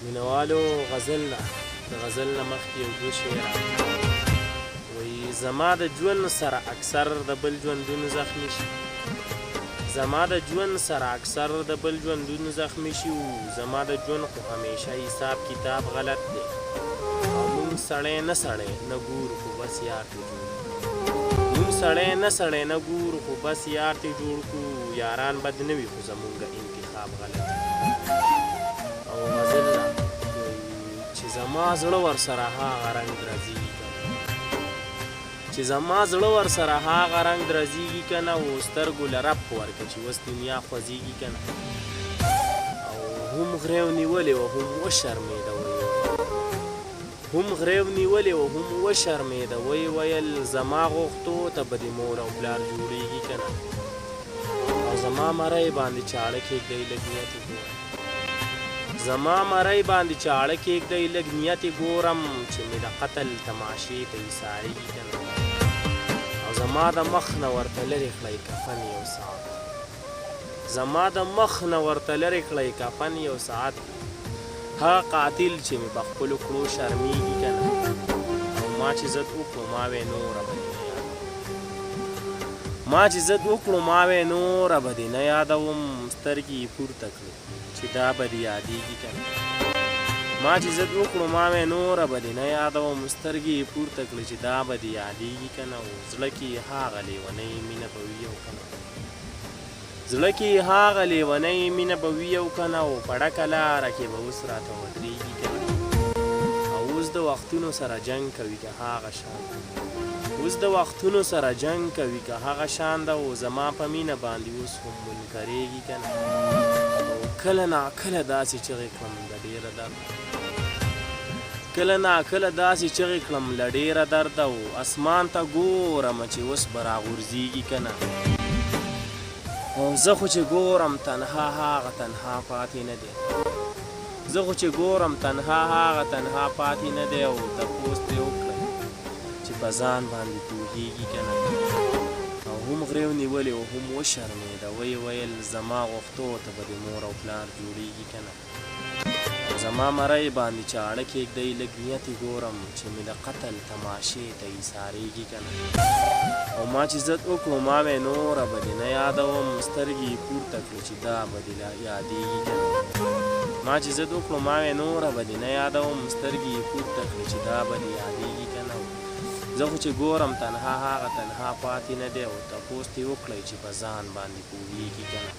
مینوالو غزل نه د غزل نه مخکې یو دوه شعره وایي زما د ژوند سره اکثر د بل ژوندون زخمي شي زما د ژوند سره اکثر د بل ژوندون زخمي شي زما د ژوند خو همیشه حساب کتاب غلط دی او مونږ سړی نه سړی نه ګور خو بس یار ته جوړ مونږ سړی نه سړی نه ګور خو بس یار ته جوړ کړو یاران بد نه وي خو زمونږ انتخاب غلط دی او غزل نه چې زما زړه ورسره هغه رنګ درځېږي چې زما زړه ورسره هغه رنګ درځېږي که نه و سترګو له رب ورکړه چې اوس دنیا خوځېږي که نه او هم غریو نیولې وه هم وشرمېده هم غریو نیولې وه هم وشرمېده ویل زما غوښتو ته به دې مور او پلار جوړېږي که نه او زما مری باندې چاړه کېږدی لږ نیت یې ګورم زما مری باندې چاړه کېږدی لږ نیت یې ګورم چې مې د قتل تماشې ته ایسارېږي که نه او زما د مخ نه ورته لرې کړی کفن یو ساعت زما د مخ نه ورته لرې کړی کفن یو ساعت هغه قاتل چې مې په خپلو کړو شرمېږي که نه او ما چې ضد وکړو ما وې نوره به دې نه یادوم ما چې ضد وکړو ما وې نوره به دې نه یادوم سترګې یې پورته کړې چې دا به دې یادېږي که نه ما چې ضد وکړو ما وې نوره به دې نه یادوم سترګې یې پورته کړې چې دا به دې یادېږي که نه زړه کې یې هغه لیونۍ مینه به وي او که نه زړه کې یې هغه لیونۍ مینه به وي او که نه او په ډکه لاره کې به اوس راته ودرېږي که نه او اوس د وختونو سره جنګ کوي که هغه شان اوس د وختونو سره جنګ کوي که هغه شان ده او زما په مینه باندې اوس هم منکرېږي که نه او کله ناکله داسې چغې کړم د ډېره درد کله ناکله داسې چغې کړم له ډېره درده او اسمان ته ګورم چې اوس به راغورځېږي که نه او زه خو چې ګورم تنها هغه تنها پاتې نه دی زه خو چې ګورم تنها هغه تنها پاتې نه دی او تپوس ترې وکړئ چې په ځان باندې پوهېږي که نه او هم غریو نیولې او هم وشرمېده ویل زما غوښتو ته به دې مور او پلار جوړېږي که نه او زما مری باندې چاړه کېږدی لږ نیت یې ګورم چې مې د قتل تماشې ته ایسارېږي که نه او ما چې ضد وکړو ما وې نوره به دې نه یادوم سترګې یې پورته کړو چې دا به دې یادېږي که نه ما چې ضد وکړو ما وې نوره به دې نه یادوم سترګې یې پورته کړو چې دا به دې یادېږي که نه زه خو چې ګورم تنها هغه تنها پاتې نه دی او تپوس ترې وکړئ چې په ځان باندې پوهېږي که نه